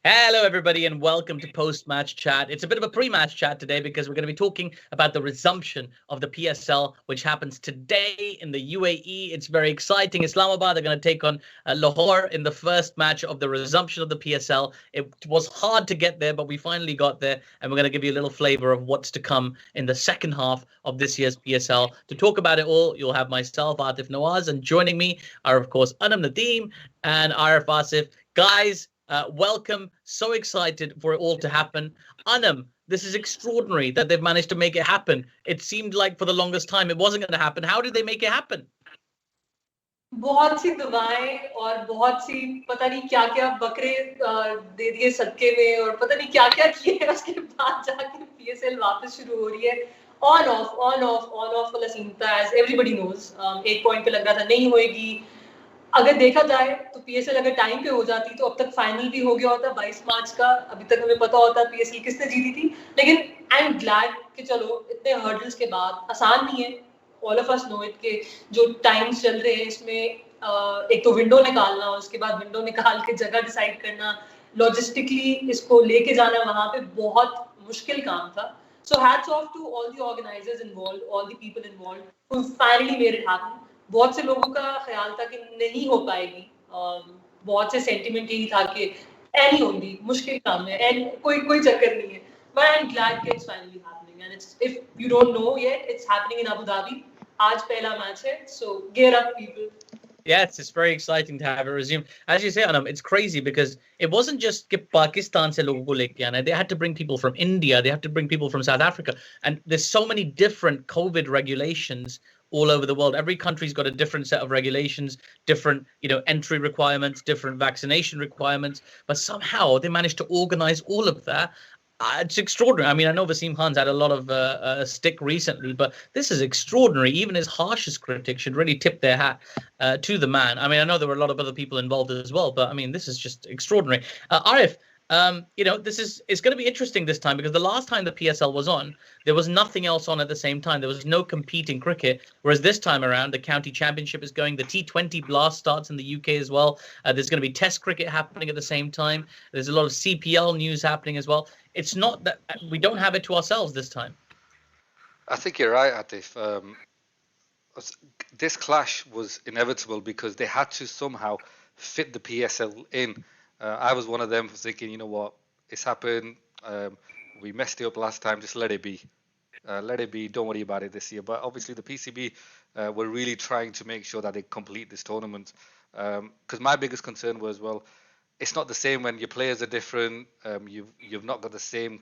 Hello, everybody, and welcome to Post-Match Chat. It's a bit of a pre-match chat today because we're going to be talking about the resumption of the PSL, which happens today in the UAE. It's very exciting. Islamabad are going to take on Lahore in the first match of the resumption of the PSL. It was hard to get there, but we finally got there, and we're going to give you a little flavor of what's to come in the second half of this year's PSL. To talk about it all, you'll have myself, Aatif Nawaz, and joining me are, of course, Anam Nadeem and Aruff Asif. Guys, welcome. So excited for it all to happen. Anam, this is extraordinary that they've managed to make it happen. It seemed like for the longest time it wasn't going to happen. How did they make it happen? बहुत सी दुआएं और बहुत सी पता नहीं क्या क्या बकरे दे दिए सदके में और पता नहीं क्या क्या किए उसके बाद जाके पीएसएल वापस शुरू हो रही है ऑन ऑफ वाला सीन था एज एवरीबॉडी नोज एक पॉइंट पे लग रहा था नहीं होएगी अगर देखा जाए तो पीएसएल अगर टाइम पे हो जाती तो अब तक फाइनल भी हो गया होता 22 मार्च का अभी तक हमें पता होता पीएसएल किसने जीती थी लेकिन आई एम ग्लैड कि चलो इतने हर्डल्स के बाद आसान नहीं है all of us know it के जो टाइम्स चल रहे हैं इसमें एक तो विंडो निकालना उसके बाद विंडो निकाल के जगह डिसाइड करना लॉजिस्टिकली इसको लेके जाना वहां पे बहुत मुश्किल काम था so hats off to all the organizers involved all the people involved who finally made it happen बहुत से लोगों का ख्याल था कि नहीं हो पाएगी बहुत से सेंटिमेंट यही था कि एनी होंगी मुश्किल काम है एंड कोई चक्कर नहीं है but I'm glad कि it's finally happening and it's if you don't know yet it's happening in Abu Dhabi आज पहला मैच है so gear up people. Yes, it's very exciting to have it resume. As you say, Anam, it's crazy because it wasn't just कि Pakistan से लोगों को लेके आना. They had to bring people from India. They have to bring people from South Africa. And there's so many different COVID regulations all over the world. Every country's got a different set of regulations, different, entry requirements, different vaccination requirements. But somehow they managed to organize all of that. It's extraordinary. I mean, I know Vaseem Khan's had a lot of stick recently, but this is extraordinary. Even his harshest critics should really tip their hat to the man. I mean, I know there were a lot of other people involved as well, but I mean, this is just extraordinary. Arif, this is it's going to be interesting this time because the last time the PSL was on, there was nothing else on at the same time. There was no competing cricket. Whereas this time around, the county championship is going. The T20 Blast starts in the UK as well. There's going to be Test cricket happening at the same time. There's a lot of CPL news happening as well. It's not that we don't have it to ourselves this time. I think you're right, Atif. This clash was inevitable because they had to somehow fit the PSL in. I was one of them thinking, you know what, it's happened. We messed it up last time. Just let it be. Let it be. Don't worry about it this year. But obviously, the PCB were really trying to make sure that they complete this tournament. Because my biggest concern was, well, it's not the same when your players are different. You've not got the same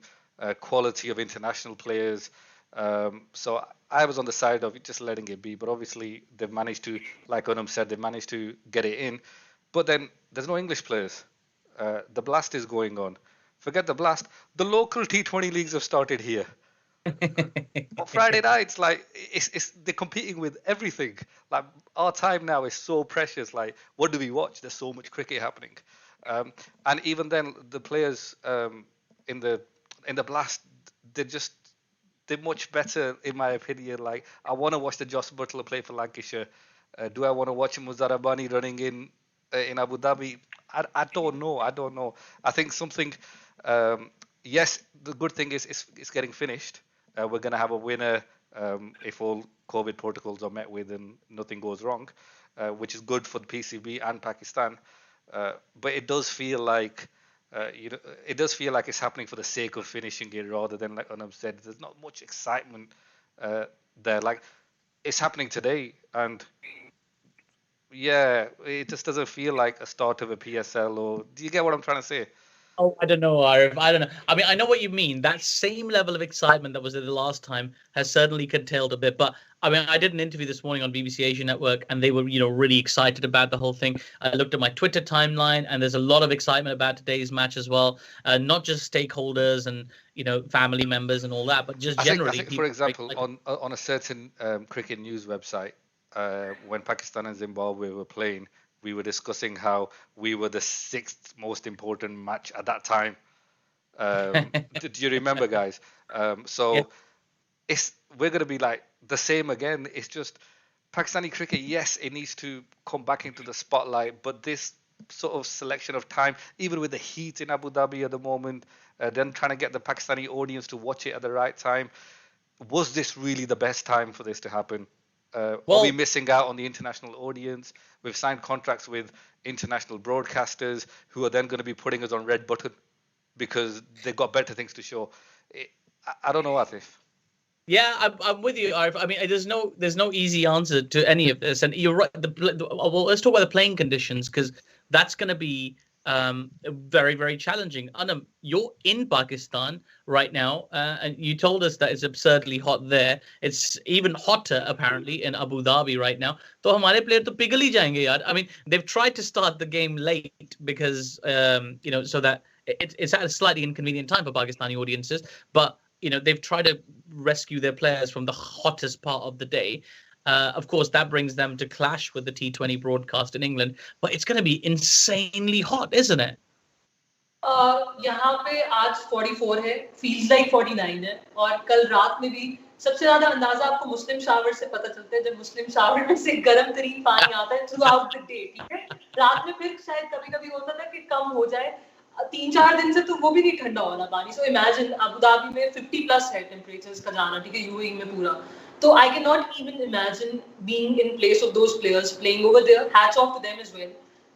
quality of international players. So I was on the side of just letting it be. But obviously, they've managed to, like Anam said, they've managed to get it in. But then there's no English players. The Blast is going on. Forget the Blast. The local T20 leagues have started here. On Friday nights, like they're competing with everything. Like our time now is so precious. Like, what do we watch? There's so much cricket happening. And even then, the players in the Blast, they're much better in my opinion. Like, I want to watch the Joss Butler play for Lancashire. Do I want to watch Muzar Rabbani running in Abu Dhabi? I don't know. I think something. Yes, the good thing is it's getting finished. We're going to have a winner if all COVID protocols are met with and nothing goes wrong, which is good for the PCB and Pakistan. But it does feel like it's happening for the sake of finishing it rather than, like Anam said, there's not much excitement there. Like, it's happening today, and yeah, it just doesn't feel like a start of a PSL. Or do you get what I'm trying to say? Oh, I don't know, Arif. I don't know. I mean, I know what you mean. That same level of excitement that was there the last time has certainly curtailed a bit. But I mean, I did an interview this morning on BBC Asia Network, and they were, really excited about the whole thing. I looked at my Twitter timeline, and there's a lot of excitement about today's match as well. Not just stakeholders and family members and all that, but just generally. I think for example, on a certain cricket news website, when Pakistan and Zimbabwe were playing, we were discussing how we were the 6th most important match at that time. Do you remember, guys? So yeah. We're going to be like the same again. It's just Pakistani cricket, yes, it needs to come back into the spotlight, but this sort of selection of time, even with the heat in Abu Dhabi at the moment, then trying to get the Pakistani audience to watch it at the right time. Was this really the best time for this to happen? Are we missing out on the international audience? We've signed contracts with international broadcasters who are then going to be putting us on red button because they've got better things to show. I don't know, Atif. Yeah, I'm with you, Arif. I mean, there's no easy answer to any of this, and you're right. Well, let's talk about the playing conditions because that's going to be very, very challenging. Anam, you're in Pakistan right now, and you told us that it's absurdly hot there. It's even hotter apparently in Abu Dhabi right now. तो हमारे player तो पिघल ही जाएंगे यार. I mean, they've tried to start the game late because so that it's at a slightly inconvenient time for Pakistani audiences, but they've tried to rescue their players from the hottest part of the day. Of course, that brings them to clash with the T20 broadcast in England, but it's going to be insanely hot, isn't it? यहाँ पे आज 44 है, feels like 49 है, और कल रात में भी सबसे ज्यादा अंदाजा आपको मुस्लिम शावर से पता चलता है जब मुस्लिम शावर में से गर्म तरीन पानी आता है थ्रू आउट द डे. ठीक है, रात में फिर शायद कभी-कभी होता था कि कम हो जाए. 3-4 दिन से तो वो भी नहीं ठंडा हो रहा पानी. सो इमेजिन अबू धाबी में 50 प्लस है टेम्परेचर्स का जाना. ठीक है, यूएई में पूरा. तो I can not even imagine being in place of those players playing over there. Hats off to them as well.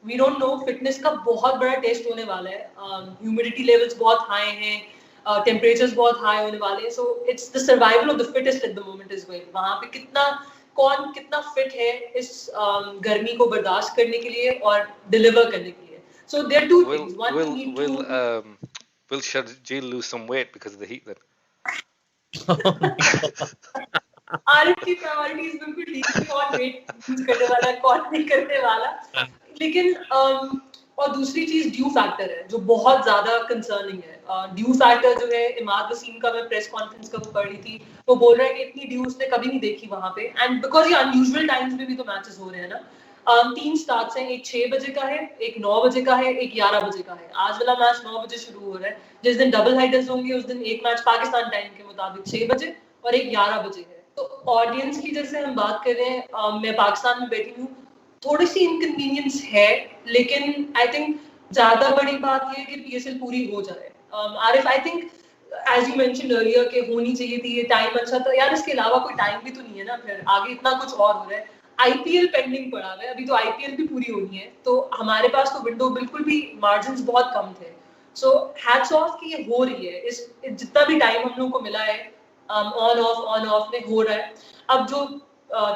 We don't know, fitness का बहुत बड़ा टेस्ट होने वाला है. ह्यूमिडिटी लेवल्स बहुत हाई हैं, टेम्परेचर्स बहुत हाई होने वाले हैं. So it's the survival of the fittest at the moment as well. वहां पे कौन कितना फिट है इस गर्मी को बर्दाश्त करने के लिए और डिलीवर करने के लिए. So there are two things. One, will Sharjeel lose some weight because of the heat then? Oh my God. Arif की प्रायोरिटीज बिल्कुल ठीक है, कौन वेट लूज करने वाला है कौन नहीं करने वाला. लेकिन और दूसरी चीज ड्यू फैक्टर है जो बहुत ज्यादा कंसर्निंग है. ड्यू फैक्टर जो है, इमाद वसीम का मैं प्रेस कॉन्फ्रेंस का पढ़ रही थी, वो बोल रहा है कि इतनी ड्यू उसने कभी नहीं देखी वहां पे. एंड बिकॉज ये अनयूजुअल टाइम्स में भी तो मैचेस हो रहे हैं ना. 3 स्टार्ट्स हैं, एक 6 बजे का है, एक 9 बजे का है, एक 11 बजे का है. आज वाला मैच 9 बजे शुरू हो रहा है. जिस दिन डबल हेडर्स होंगे उस दिन एक मैच पाकिस्तान टाइम के मुताबिक 6 बजे और एक 11 बजे है. तो ऑडियंस की जैसे हम बात कर रहे हैं, मैं पाकिस्तान में बैठी हूँ, थोड़ी सी इनकन्वीनियंस है, लेकिन आई थिंक ज्यादा बड़ी बात ये है कि पीएसएल पूरी हो जाए. Arif, I think as you mentioned earlier कि होनी चाहिए थी ये टाइम. अच्छा था यार, इसके अलावा कोई टाइम भी तो नहीं है ना. फिर आगे इतना कुछ और हो रहा है. आईपीएल पेंडिंग पड़ा हुआ है, अभी तो आईपीएल भी पूरी होनी है, तो हमारे पास तो विंडो बिल्कुल भी मार्जिन्स बहुत कम थे. सो हैट्स ऑफ कि ये हो रही है. इस जितना भी टाइम हम लोगों को मिला है ऑन ऑफ में हो रहा है. अब जो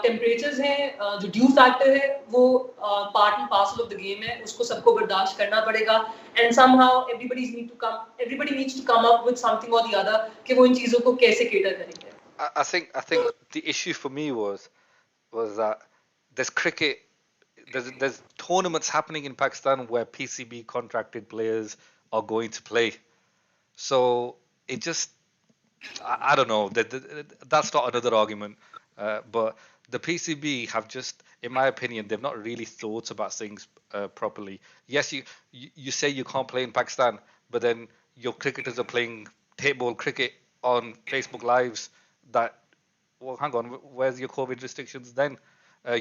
टेम्परेचर्स हैं, जो ड्यू फैक्टर है, वो part and parcel of the game है. उसको सबको बर्दाश्त करना पड़ेगा. And somehow everybody needs to come up with something or the other कि वो इन चीजों को कैसे केटर करेंगे. I think the issue for me was that there's cricket, there's tournaments happening in Pakistan where PCB contracted players are going to play. So it just, I don't know, that's not another argument. But the PCB have just, in my opinion, they've not really thought about things properly. Yes, you say you can't play in Pakistan, but then your cricketers are playing table cricket on Facebook Lives. That, well, hang on, where's your COVID restrictions then?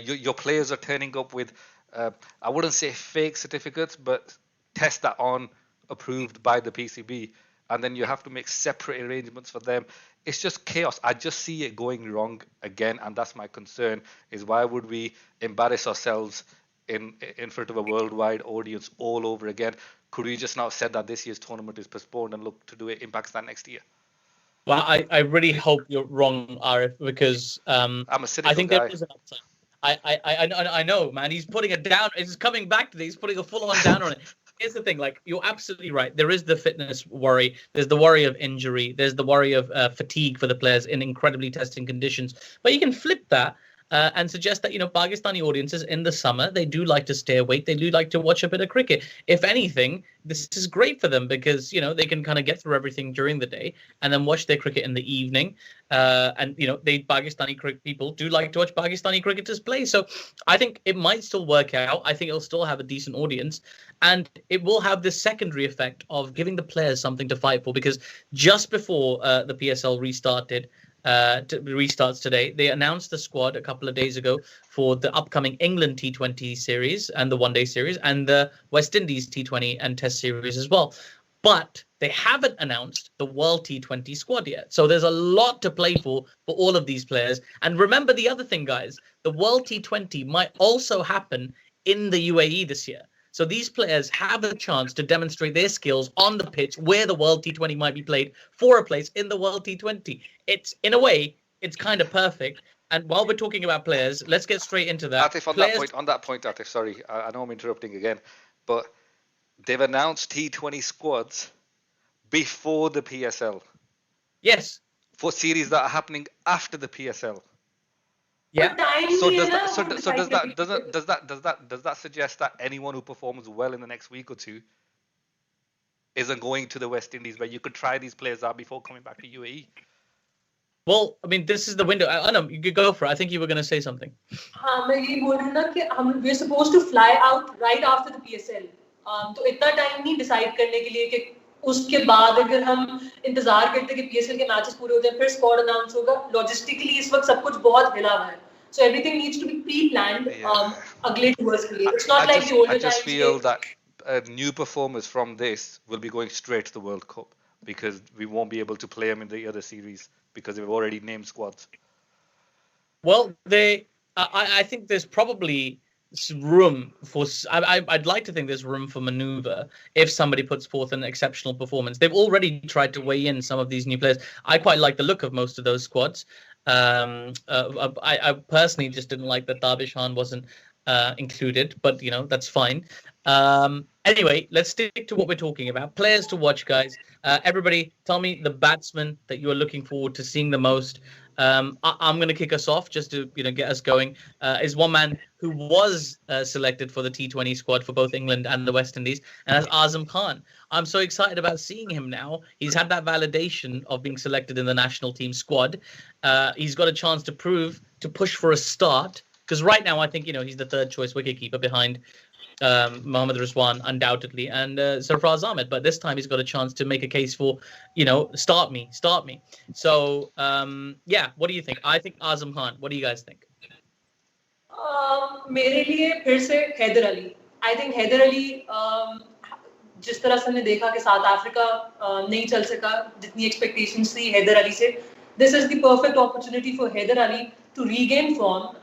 Your players are turning up with, I wouldn't say fake certificates, but tests that aren't approved by the PCB, and then you have to make separate arrangements for them. It's just chaos. I just see it going wrong again, and that's my concern, is why would we embarrass ourselves in front of a worldwide audience all over again? Could we just now have said that this year's tournament is postponed and look to do it in Pakistan next year? Well, I really hope you're wrong, Arif, because I'm a cynical I think guy. there is an upside. I know, man. He's putting it down. It's coming back to this. He's putting a full-on down on it. Here's the thing, like, you're absolutely right. There is the fitness worry. There's the worry of injury. There's the worry of fatigue for the players in incredibly testing conditions. But you can flip that and suggest that, Pakistani audiences in the summer, they do like to stay awake. They do like to watch a bit of cricket. If anything, this is great for them because, they can kind of get through everything during the day and then watch their cricket in the evening. And Pakistani cricket people do like to watch Pakistani cricketers play. So I think it might still work out. I think it'll still have a decent audience. And it will have this secondary effect of giving the players something to fight for, because just before the PSL restarted, restarts today. They announced the squad a couple of days ago for the upcoming England T20 series and the One Day series and the West Indies T20 and Test series as well. But they haven't announced the World T20 squad yet. So there's a lot to play for all of these players. And remember the other thing, guys, the World T20 might also happen in the UAE this year. So these players have a chance to demonstrate their skills on the pitch where the World T20 might be played for a place in the World T20. It's, in a way, it's kind of perfect. And while we're talking about players, let's get straight into that. Atif, Players, on that point, Atif, sorry, I know I'm interrupting again, but they've announced T20 squads before the PSL yes. for series that are happening after the PSL. Yeah. So does that suggest that anyone who performs well in the next week or two isn't going to the West Indies, where you could try these players out before coming back to UAE? Well, I mean, this is the window. Anam, you could go for it. I think you were going to say something. हाँ मैं ये बोल रही हूँ ना कि we're supposed to fly out right after the PSL. तो इतना टाइम नहीं डिसाइड करने के लिए कि उसके बाद अगर हम इंतजार करते कि PSL के मैचेस पूरे हो जाएं फिर स्क्वाड अनाउंस होगा. लॉजिस्टिकली इस वक्त सब कुछ बहुत हिला हुआ है. So everything needs to be pre-planned. अगले tours के लिए. It's not like the older times. I just feel that new performers from this will be going straight to the World Cup because we won't be able to play them in the other series because they've already named squads. Well, I think there's probably room for. I'd like to think there's room for maneuver if somebody puts forth an exceptional performance. They've already tried to weigh in some of these new players. I quite like the look of most of those squads. I personally just didn't like that Darvish Khan wasn't included, but that's fine. Anyway, let's stick to what we're talking about. Players to watch, guys. Everybody, tell me the batsman that you are looking forward to seeing the most. I'm going to kick us off just to get us going. Is one man who was selected for the T20 squad for both England and the West Indies, and that's Azam Khan. I'm so excited about seeing him now. He's had that validation of being selected in the national team squad. He's got a chance to push for a start, because right now I think he's the third choice wicketkeeper behind Mohammad Rizwan, undoubtedly, and Sarfraz Ahmed. But this time he's got a chance to make a case for, start me. So, what do you think? I think Azam Khan. What do you guys think? मेरे लिए फिर से Haider Ali. I think Haider Ali जिस तरह से हमने देखा कि साउथ अफ्रीका नहीं चल सका जितनी एक्सपेक्टेशंस थी हैदर अली से, this is the perfect opportunity for Haider Ali to regain form.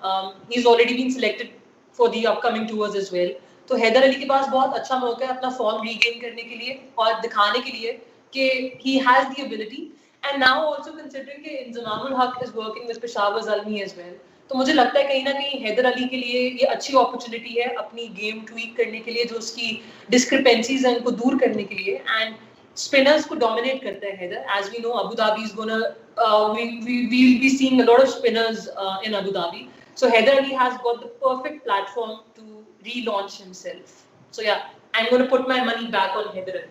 He's already been selected for the upcoming tours as well. तो हैदर अली के पास बहुत अच्छा मौका है अपना फॉर्म रीगेन करने के लिए और दिखाने के लिए कि he has the ability. And now also considering कि इंजमामुल हक is working with Peshawar Zalmi as well. तो मुझे लगता है कहीं ना कहीं हैदर अली के लिए ये अच्छी अपॉर्चुनिटी है अपनी गेम ट्वीक करने के लिए, जो उसकी डिस्क्रिपेंसीज हैं उनको दूर करने के लिए. एंड spinners को dominate करते हैं Haider. As we know, Abu Dhabi is gonna we'll be seeing a lot of spinners in Abu Dhabi. So Haider Ali has got the perfect platform to relaunch himself. So yeah, I'm going to put my money back on Haider Ali.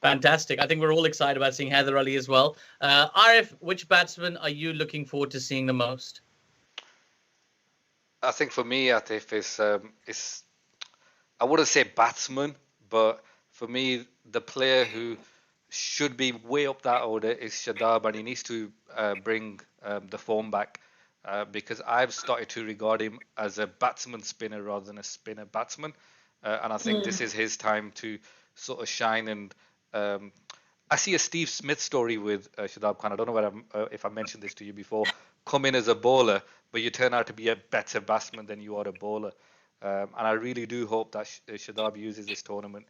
Fantastic. I think we're all excited about seeing Haider Ali as well. Arif, which batsman are you looking forward to seeing the most? I think for me, Atif, is I wouldn't say batsman, but for me, the player who should be way up that order is Shadab, and he needs to bring the form back because I've started to regard him as a batsman spinner rather than a spinner batsman, and I think this is his time to sort of shine. And I see a Steve Smith story with Shadab Khan. I don't know if I mentioned this to you before. Come in as a bowler, but you turn out to be a better batsman than you are a bowler. And I really do hope that Shadab uses this tournament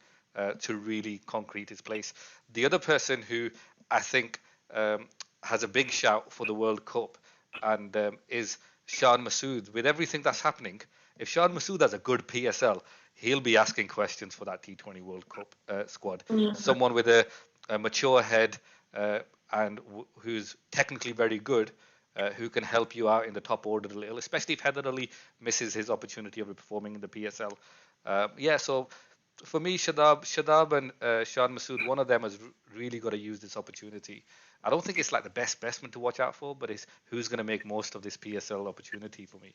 to really concrete his place. The other person who I think has a big shout for the World Cup and is Shan Masood. With everything that's happening, if Shan Masood has a good PSL, he'll be asking questions for that T20 World Cup squad. Someone with a mature head and who's technically very good, who can help you out in the top order a little, especially if Haider Ali misses his opportunity of performing in the PSL. So for me, Shadab and Shan Masood, one of them has really got to use this opportunity. I don't think it's like the best batsman to watch out for, but it's who's going to make most of this PSL opportunity for me.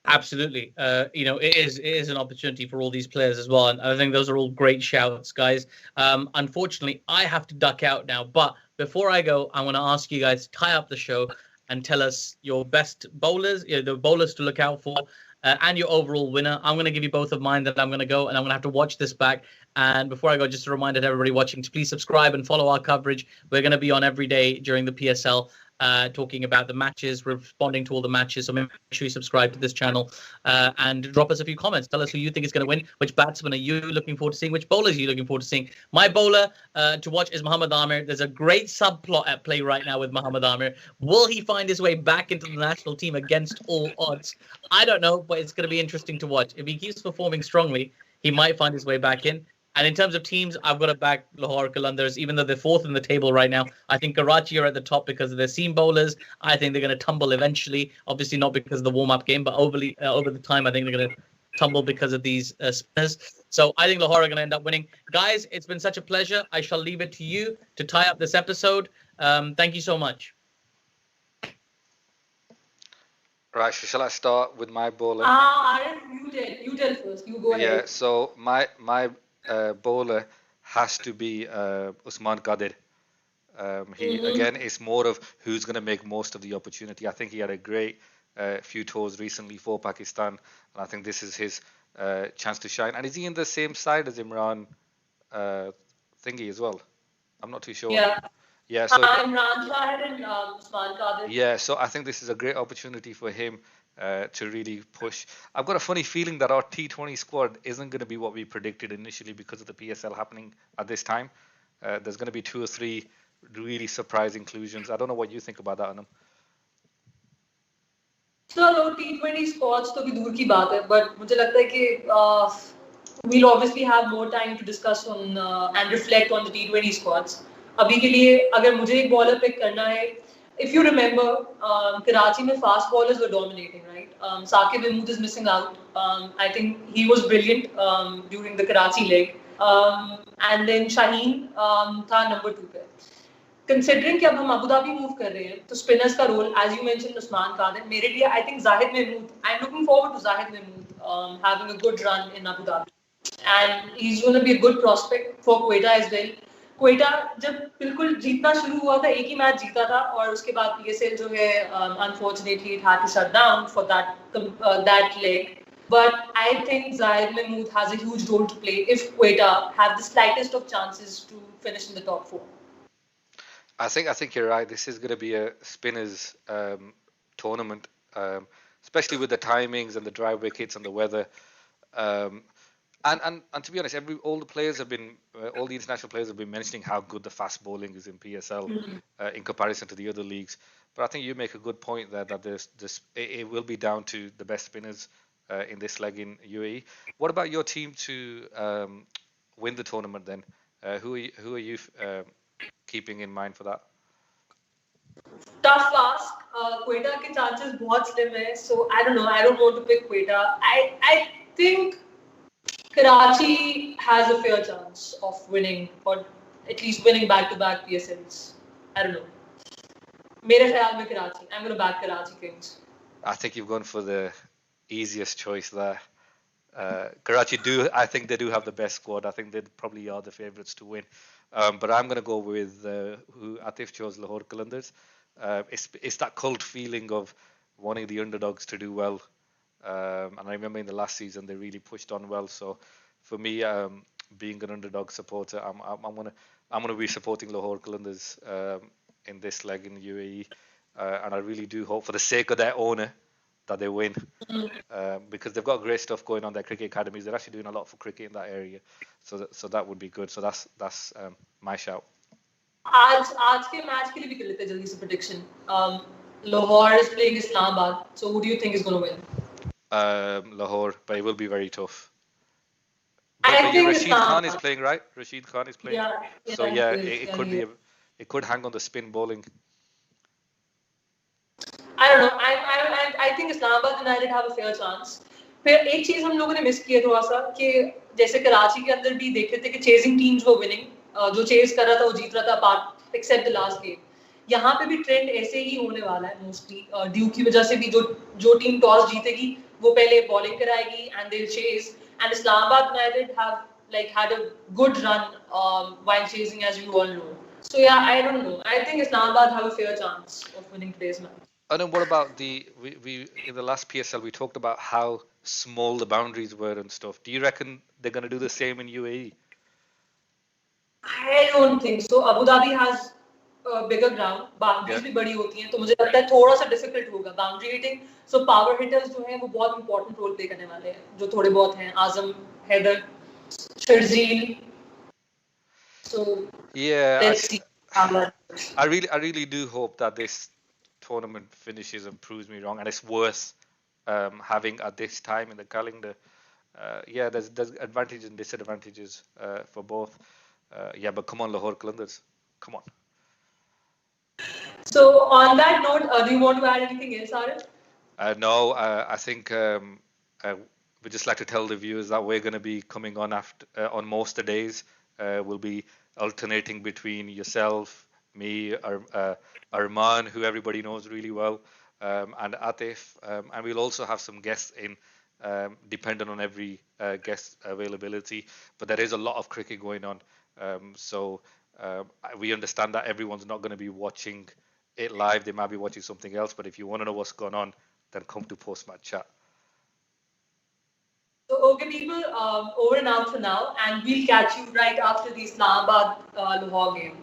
Absolutely. It is an opportunity for all these players as well. And I think those are all great shouts, guys. Unfortunately, I have to duck out now, but before I go, I want to ask you guys to tie up the show and tell us your best bowlers, the bowlers to look out for, and your overall winner. I'm going to give you both of mine. That I'm going to go and I'm going to have to watch this back. And before I go, just a reminder to everybody watching to please subscribe and follow our coverage. We're going to be on every day during the PSL. Talking about the matches, responding to all the matches. So make sure you subscribe to this channel and drop us a few comments. Tell us who you think is going to win. Which batsman are you looking forward to seeing? Which bowlers are you looking forward to seeing? My bowler to watch is Mohammad Amir. There's a great subplot at play right now with Mohammad Amir. Will he find his way back into the national team against all odds? I don't know, but it's going to be interesting to watch. If he keeps performing strongly, he might find his way back in. And in terms of teams, I've got to back Lahore Qalandars, even though they're fourth in the table right now. I think Karachi are at the top because of their seam bowlers. I think they're going to tumble eventually. Obviously, not because of the warm-up game, but over the time, I think they're going to tumble because of these spinners. So I think Lahore are going to end up winning. Guys, it's been such a pleasure. I shall leave it to you to tie up this episode. Thank you so much. Right, so shall I start with my bowler? Aaron, you tell first. You go ahead. Yeah, so my bowler has to be Usman Qadir. He again is more of who's going to make most of the opportunity. I think he had a great few tours recently for Pakistan, and I think this is his chance to shine. And is he in the same side as Imran Thingy as well? I'm not too sure. Yeah, so Imran Shahid and Usman Qadir. yeah, so I think this is a great opportunity for him to really push. I've got a funny feeling that our T20 squad isn't going to be what we predicted initially because of the PSL happening at this time. There's going to be 2 or 3 really surprise inclusions. I don't know what you think about that, Anam. चलो T20 squads तो भी दूर की बात है, but मुझे लगता है कि we'll obviously have more time to discuss on and reflect on the T20 squads. अभी के लिए अगर मुझे एक bowler pick करना है, if you remember, Karachi में fast bowlers were dominating, right? Saqib Mahmood is missing out. I think he was brilliant during the Karachi leg. And then Shaheen था number 2 पे. Considering कि अब हम अबू धाबी मूव कर रहे हैं, तो स्पिनर्स का role, as you mentioned, Usman Qadir, मेरे लिए I think Zahid Mahmood. I'm looking forward to Zahid Mahmood having a good run in Abu Dhabi, and he's going to be a good prospect for Quetta as well. Quetta जब बिल्कुल जीतना शुरू हुआ था, एक ही match जीता था और उसके बाद PSL जो है unfortunately it had to shut down for that leg. But I think Zahid Mahmood has a huge role to play if Quetta have the slightest of chances to finish in the top 4. I think you're right. This is going to be a spinners tournament, especially with the timings and the dry wickets and the weather. And to be honest, all the international players have been mentioning how good the fast bowling is in PSL in comparison to the other leagues. But I think you make a good point there that it will be down to the best spinners in this leg in UAE. What about your team to win the tournament then? Who are you keeping in mind for that? Tough ask. Quetta के chances बहुत slim है, so I don't know. I don't want to pick Quetta. I think Karachi has a fair chance of winning, or at least winning back-to-back PSLs. I don't know. मेरे ख्याल में Karachi. I'm going to back Karachi Kings. I think you've gone for the easiest choice there. Karachi I think they do have the best squad. I think they probably are the favourites to win. But I'm going to go with who Aatif chose, Lahore Qalandars. It's that cult feeling of wanting the underdogs to do well. And I remember in the last season they really pushed on well. So for me, being an underdog supporter, I'm gonna be supporting Lahore Qalandars in this leg in UAE, and I really do hope, for the sake of their owner, that they win, because they've got great stuff going on. Their cricket academies, they're actually doing a lot for cricket in that area, so that would be good. So that's my shout. आज के match के लिए भी कर लेते हैं जल्दी से prediction. Lahore is playing Islamabad, so who do you think is going to win? Lahore, but it will be very tough. I think Rashid Khan is playing, right? Rashid Khan is playing. Yeah, so it could hang on the spin bowling. I don't know. I think Islamabad United have a fair chance. फिर एक चीज हम लोगों ने miss किया थोड़ा सा कि जैसे कराची के अंदर भी देखे थे कि चेजिंग टीम्स वो विनिंग, जो चेज कर रहा था वो जीत रहा था, apart except the last game. यहाँ पे भी ट्रेंड ऐसे ही होने वाला है मोस्टली, ड्यू की वजह से भी जो टीम टॉस जीतेगी वो पहले बॉलिंग कराएगी and they will chase. And Islamabad United have had a good run while chasing, as you all know. So yeah, I don't know. I think Islamabad have a fair chance of winning today's match. And then what about we in the last PSL we talked about how small the boundaries were and stuff. Do you reckon they're going to do the same in UAE? I don't think so. Abu Dhabi has a bigger ground. Boundaries Yeah. भी बड़ी होती हैं, तो मुझे लगता है थोड़ा सा difficult होगा boundary hitting. So power hitters जो हैं वो बहुत important role play करने वाले हैं. जो थोड़े बहुत हैं, आजम, Haider, Sharjeel. So Yeah, let's see how that goes. I really do hope that this tournament finishes and proves me wrong, and it's worth having at this time in the calendar. Yeah, there's advantages and disadvantages for both. Yeah, but come on, Lahore Qalandars, come on. So on that note, do you want to add anything else, Arif? No, I think we just like to tell the viewers that we're going to be coming on after on most of the days. We'll be alternating between yourself, me, Arman, who everybody knows really well, and Atif, and we'll also have some guests in, depending on every guest availability. But there is a lot of cricket going on, so we understand that everyone's not going to be watching it live. They might be watching something else. But if you want to know what's going on, then come to post-match chat. So, okay, people, over and out for now, and we'll catch you right after the Islamabad Lahore game.